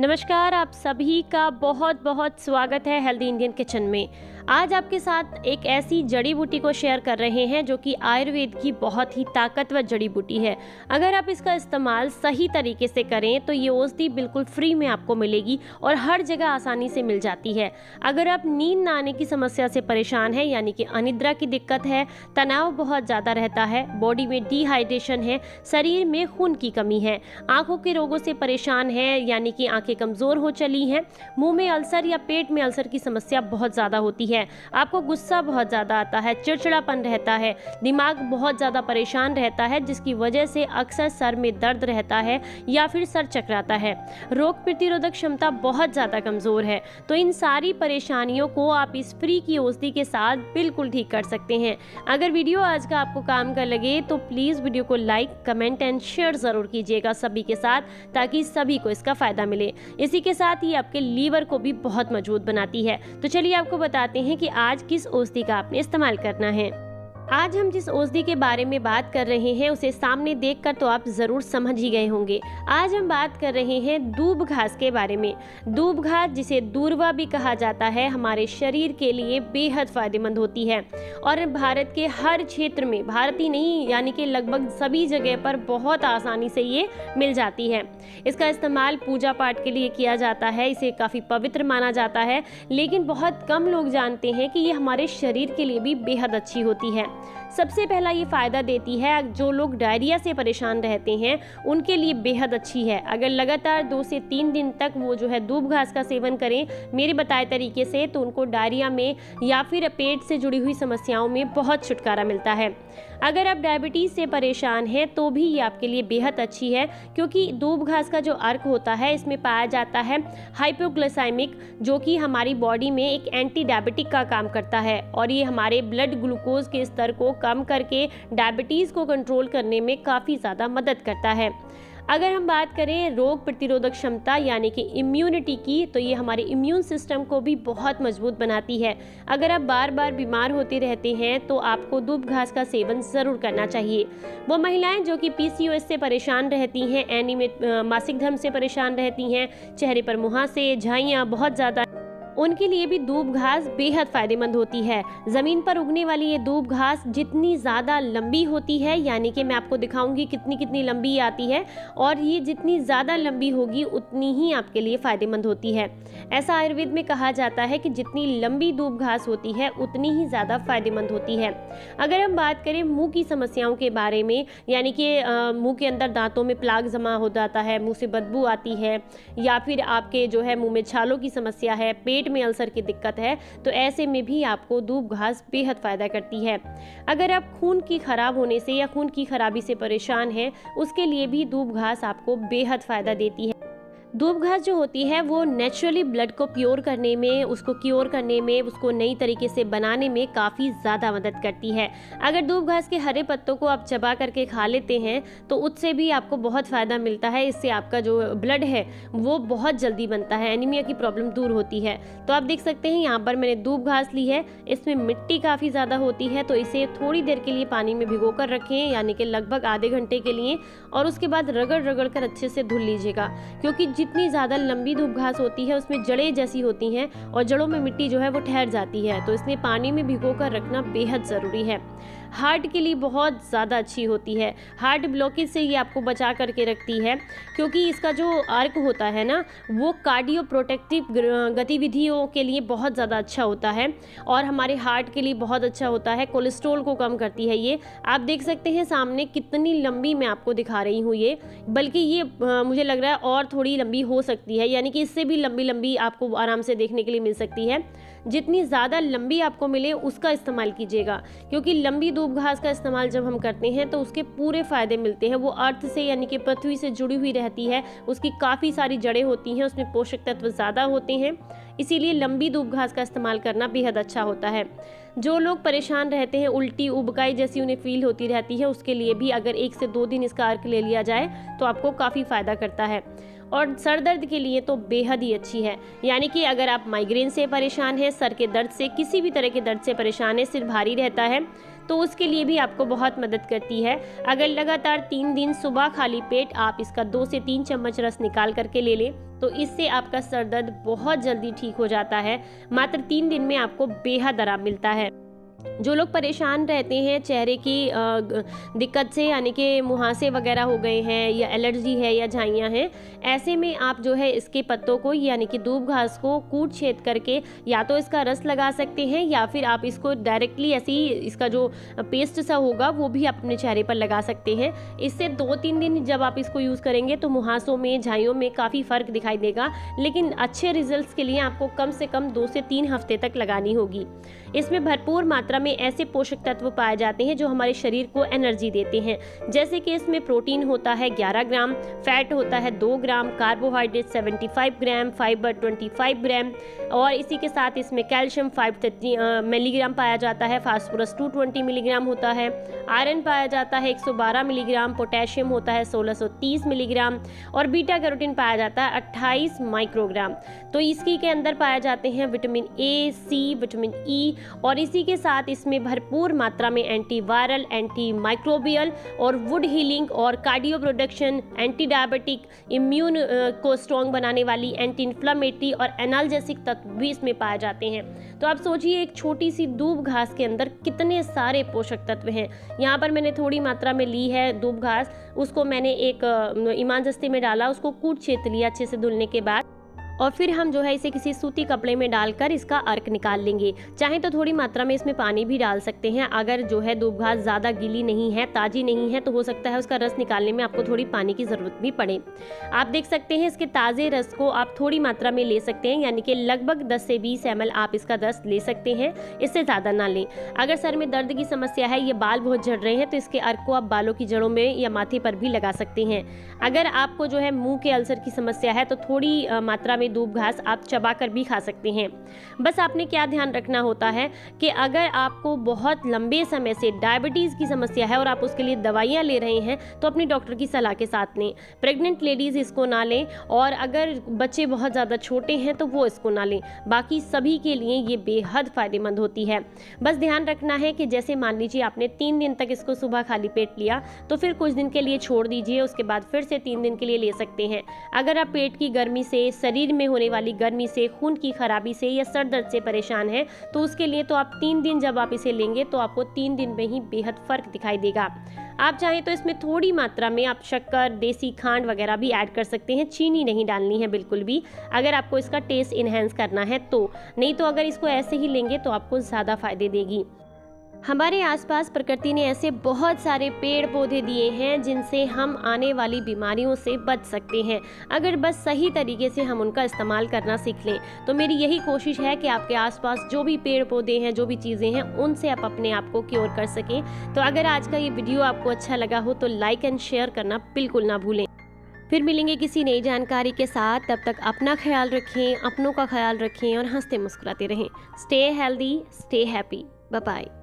नमस्कार, आप सभी का बहुत बहुत स्वागत है हेल्दी इंडियन किचन में। आज आपके साथ एक ऐसी जड़ी बूटी को शेयर कर रहे हैं जो कि आयुर्वेद की बहुत ही ताकतवर जड़ी बूटी है। अगर आप इसका इस्तेमाल सही तरीके से करें तो ये औषधि बिल्कुल फ्री में आपको मिलेगी और हर जगह आसानी से मिल जाती है। अगर आप नींद ना आने की समस्या से परेशान है, यानी कि अनिद्रा की दिक्कत है, तनाव बहुत ज़्यादा रहता है, बॉडी में डिहाइड्रेशन है, शरीर में खून की कमी है, आँखों के रोगों से परेशान है, यानी कि आँखें कमज़ोर हो चली हैं, मुंह में अल्सर या पेट में अल्सर की समस्या बहुत ज़्यादा होती है, आपको गुस्सा बहुत ज़्यादा आता है, चिड़चिड़ापन रहता है, दिमाग बहुत ज़्यादा परेशान रहता है, जिसकी वजह से अक्सर सर में दर्द रहता है या फिर सर चकराता है, रोग प्रतिरोधक क्षमता बहुत ज़्यादा कमज़ोर है, तो इन सारी परेशानियों को आप इस फ्री की औषधि के साथ बिल्कुल ठीक कर सकते हैं। अगर वीडियो आज का आपको काम का लगे तो प्लीज़ वीडियो को लाइक, कमेंट एंड शेयर ज़रूर कीजिएगा सभी के साथ, ताकि सभी को इसका फ़ायदा मिले। इसी के साथ ही आपके लीवर को भी बहुत मजबूत बनाती है। तो चलिए आपको बताते हैं कि आज किस औषधि का आपने इस्तेमाल करना है। आज हम जिस औषधि के बारे में बात कर रहे हैं उसे सामने देखकर तो आप ज़रूर समझ ही गए होंगे। आज हम बात कर रहे हैं दूब घास के बारे में। दूब घास, जिसे दूर्वा भी कहा जाता है, हमारे शरीर के लिए बेहद फ़ायदेमंद होती है और भारत के हर क्षेत्र में, भारत ही नहीं यानी कि लगभग सभी जगह पर बहुत आसानी से ये मिल जाती है। इसका इस्तेमाल पूजा पाठ के लिए किया जाता है, इसे काफ़ी पवित्र माना जाता है, लेकिन बहुत कम लोग जानते हैं कि ये हमारे शरीर के लिए भी बेहद अच्छी होती है। सबसे पहला ये फ़ायदा देती है, जो लोग डायरिया से परेशान रहते हैं उनके लिए बेहद अच्छी है। अगर लगातार 2 से 3 दिन तक वो दूब घास का सेवन करें मेरे बताए तरीके से, तो उनको डायरिया में या फिर पेट से जुड़ी हुई समस्याओं में बहुत छुटकारा मिलता है। अगर आप डायबिटीज़ से परेशान हैं तो भी ये आपके लिए बेहद अच्छी है, क्योंकि दूब घास का जो अर्क होता है इसमें पाया जाता है हाइपोग्लाइसेमिक, जो कि हमारी बॉडी में एक एंटी डायबिटिक का काम करता है और ये हमारे ब्लड ग्लूकोज के स्तर को कम करके डायबिटीज़ को कंट्रोल करने में काफ़ी ज़्यादा मदद करता है। अगर हम बात करें रोग प्रतिरोधक क्षमता यानी कि इम्यूनिटी की, तो ये हमारे इम्यून सिस्टम को भी बहुत मजबूत बनाती है। अगर आप बार बार बीमार होते रहते हैं तो आपको दूब घास का सेवन ज़रूर करना चाहिए। वो महिलाएं जो कि PCOS से परेशान रहती हैं, मासिक धर्म से परेशान रहती हैं, चेहरे पर मुहासे, झाइयाँ बहुत ज़्यादा, उनके लिए भी दूब घास बेहद फ़ायदेमंद होती है। ज़मीन पर उगने वाली ये दूब घास जितनी ज़्यादा लंबी होती है, यानी कि मैं आपको दिखाऊंगी कितनी कितनी लंबी आती है, और ये जितनी ज़्यादा लंबी होगी उतनी ही आपके लिए फ़ायदेमंद होती है। ऐसा आयुर्वेद में कहा जाता है कि जितनी लंबी दूब घास होती है उतनी ही ज़्यादा फ़ायदेमंद होती है। अगर हम बात करें मुँह की समस्याओं के बारे में, यानी कि मुँह के अंदर दांतों में प्लाक जमा हो जाता है, मुँह से बदबू आती है, या फिर आपके मुँह में छालों की समस्या है, पेट में अल्सर की दिक्कत है, तो ऐसे में भी आपको दूब घास बेहद फ़ायदा करती है। अगर आप खून की खराब होने से या खून की खराबी से परेशान हैं, उसके लिए भी दूब घास आपको बेहद फ़ायदा देती है। दूब घास जो होती है वो नेचुरली ब्लड को प्योर करने में, उसको क्योर करने में, उसको नई तरीके से बनाने में काफ़ी ज़्यादा मदद करती है। अगर दूब घास के हरे पत्तों को आप चबा करके खा लेते हैं तो उससे भी आपको बहुत फ़ायदा मिलता है। इससे आपका जो ब्लड है वो बहुत जल्दी बनता है, एनीमिया की प्रॉब्लम दूर होती है। तो आप देख सकते हैं यहाँ पर मैंने दूब घास ली है, इसमें मिट्टी काफ़ी ज़्यादा होती है, तो इसे थोड़ी देर के लिए पानी में भिगो कर रखें, यानी कि लगभग आधे घंटे के लिए, और उसके बाद रगड़ रगड़ कर अच्छे से धुल लीजिएगा। क्योंकि जितनी ज़्यादा लंबी दूब घास होती है उसमें जड़ें जैसी होती हैं और जड़ों में मिट्टी वो ठहर जाती है, तो इसलिए पानी में भिगो कर रखना बेहद ज़रूरी है। हार्ट के लिए बहुत ज़्यादा अच्छी होती है, हार्ट ब्लॉकेज से ये आपको बचा करके रखती है, क्योंकि इसका जो अर्क होता है ना वो कार्डियो प्रोटेक्टिव गतिविधियों के लिए बहुत ज़्यादा अच्छा होता है और हमारे हार्ट के लिए बहुत अच्छा होता है, कोलेस्ट्रॉल को कम करती है। ये आप देख सकते हैं सामने कितनी लंबी मैं आपको दिखा रही हूँ ये, बल्कि ये मुझे लग रहा है और थोड़ी लंबी हो सकती है, यानी कि इससे भी लंबी लंबी आपको आराम से देखने के लिए मिल सकती है। जितनी ज़्यादा लंबी आपको मिले उसका इस्तेमाल कीजिएगा, क्योंकि लंबी दूब घास का इस्तेमाल जब हम करते हैं तो उसके पूरे फ़ायदे मिलते हैं। वो अर्थ से यानी कि पृथ्वी से जुड़ी हुई रहती है, उसकी काफ़ी सारी जड़ें होती हैं, उसमें पोषक तत्व ज़्यादा होते हैं, इसीलिए लंबी दूब घास का इस्तेमाल करना बेहद अच्छा होता है। जो लोग परेशान रहते हैं, उल्टी उबकाई जैसी उन्हें फील होती रहती है, उसके लिए भी अगर 1 से 2 दिन इसका अर्क ले लिया जाए तो आपको काफ़ी फ़ायदा करता है। और सर दर्द के लिए तो बेहद ही अच्छी है, यानी कि अगर आप माइग्रेन से परेशान हैं, सर के दर्द से, किसी भी तरह के दर्द से परेशान है, सिर भारी रहता है, तो उसके लिए भी आपको बहुत मदद करती है। अगर लगातार 3 दिन सुबह खाली पेट आप इसका 2 से 3 चम्मच रस निकाल करके ले लें तो इससे आपका सर दर्द बहुत जल्दी ठीक हो जाता है। मात्र 3 दिन में आपको बेहद आराम मिलता है। जो लोग परेशान रहते हैं चेहरे की दिक्कत से, यानी कि मुहासे वगैरह हो गए हैं या एलर्जी है या झाइयाँ हैं, ऐसे में आप जो है इसके पत्तों को यानी कि दूब घास को कूट छेद करके या तो इसका रस लगा सकते हैं या फिर आप इसको डायरेक्टली ऐसे ही इसका जो पेस्ट सा होगा वो भी आप अपने चेहरे पर लगा सकते हैं। इससे 2-3 दिन जब आप इसको यूज़ करेंगे तो मुहासों में, झाइयों में काफ़ी फ़र्क दिखाई देगा, लेकिन अच्छे रिजल्ट्स के लिए आपको कम से कम 2 से 3 हफ्ते तक लगानी होगी। इसमें भरपूर मात्रा में ऐसे पोषक तत्व पाए जाते हैं जो हमारे शरीर को एनर्जी देते हैं, जैसे कि इसमें प्रोटीन होता है 11 ग्राम, फैट होता है 2 ग्राम, कार्बोहाइड्रेट 75 ग्राम, फाइबर 25 ग्राम और इसी के साथ इसमें कैल्शियम 5 मिलीग्राम पाया जाता है, फास्फोरस 220 मिलीग्राम होता है, आयरन पाया जाता है 112 मिलीग्राम, पोटेशियम होता है 1630 मिलीग्राम और बीटा कैरोटीन पाया जाता है 28 माइक्रोग्राम। तो इसकी के अंदर पाए जाते हैं vitamin A, C, vitamin E और इसी के साथ इसमें भरपूर मात्रा में एंटीवायरल, एंटी माइक्रोबियल और वुड हीलिंग और cardio production, anti diabetic, immune को स्ट्रॉन्ग बनाने वाली, एंटी इन्फ्लामेटरी और एनाल्जेसिक तत्व भी इसमें पाए जाते हैं। तो आप सोचिए एक छोटी सी दूब घास के अंदर कितने सारे पोषक तत्व हैं। यहाँ पर मैंने थोड़ी मात्रा में ली है दूब घास, उसको मैंने एक इमामजस्ते में डाला, उसको कूट छेद लिया अच्छे से धुलने के बाद और फिर हम जो है इसे किसी सूती कपड़े में डालकर इसका अर्क निकाल लेंगे। चाहे तो थोड़ी मात्रा में इसमें पानी भी डाल सकते हैं। अगर जो है दूब घास ज़्यादा गीली नहीं है, ताज़ी नहीं है, तो हो सकता है उसका रस निकालने में आपको थोड़ी पानी की ज़रूरत भी पड़े। आप देख सकते हैं इसके ताज़े रस को आप थोड़ी मात्रा में ले सकते हैं, यानी कि लगभग 10 से 20 ml आप इसका रस ले सकते हैं, इससे ज़्यादा ना लें। अगर सर में दर्द की समस्या है, ये बाल बहुत झड़ रहे हैं, तो इसके अर्क को आप बालों की जड़ों में या माथे पर भी लगा सकते हैं। अगर आपको जो है मुँह के अल्सर की समस्या है तो थोड़ी मात्रा में दूब घास आप चबा कर भी खा सकते हैं। बस आपने क्या ध्यान रखना होता है कि अगर आपको बहुत लंबे समय से डायबिटीज़ की समस्या है और आप उसके लिए दवाइयाँ ले रहे हैं तो अपनी डॉक्टर की सलाह के साथ लें। प्रेग्नेंट लेडीज़ इसको ना लें और अगर बच्चे बहुत ज़्यादा छोटे हैं तो वो इसको ना लें। बाकी सभी के लिए ये बेहद फ़ायदेमंद होती है। बस ध्यान रखना है कि जैसे मान लीजिए आपने 3 दिन तक इसको सुबह खाली पेट लिया तो फिर कुछ दिन के लिए छोड़ दीजिए, उसके बाद फिर से 3 दिन के लिए ले सकते हैं। अगर आप पेट की गर्मी से, शरीर में होने वाली गर्मी से, खून की खराबी से या सर दर्द से परेशान है तो उसके लिए तो आप 3 दिन जब आप इसे लेंगे तो आपको 3 दिन में ही बेहद फर्क दिखाई देगा। आप चाहें तो इसमें थोड़ी मात्रा में आप शक्कर, देसी खांड वगैरह भी ऐड कर सकते हैं। चीनी नहीं डालनी है बिल्कुल भी, अगर आपको इसका टेस्ट इन्हेंस करना है तो। नहीं तो अगर इसको ऐसे ही लेंगे तो आपको ज़्यादा फायदे देगी। हमारे आसपास प्रकृति ने ऐसे बहुत सारे पेड़ पौधे दिए हैं जिनसे हम आने वाली बीमारियों से बच सकते हैं, अगर बस सही तरीके से हम उनका इस्तेमाल करना सीख लें। तो मेरी यही कोशिश है कि आपके आसपास जो भी पेड़ पौधे हैं, जो भी चीज़ें हैं, उनसे आप अपने आप को क्योर कर सकें। तो अगर आज का ये वीडियो आपको अच्छा लगा हो तो लाइक एंड शेयर करना बिल्कुल ना भूलें। फिर मिलेंगे किसी नई जानकारी के साथ, तब तक अपना ख्याल रखें, अपनों का ख्याल रखें और हंसते मुस्कुराते रहें। Stay healthy, stay happy, bye bye.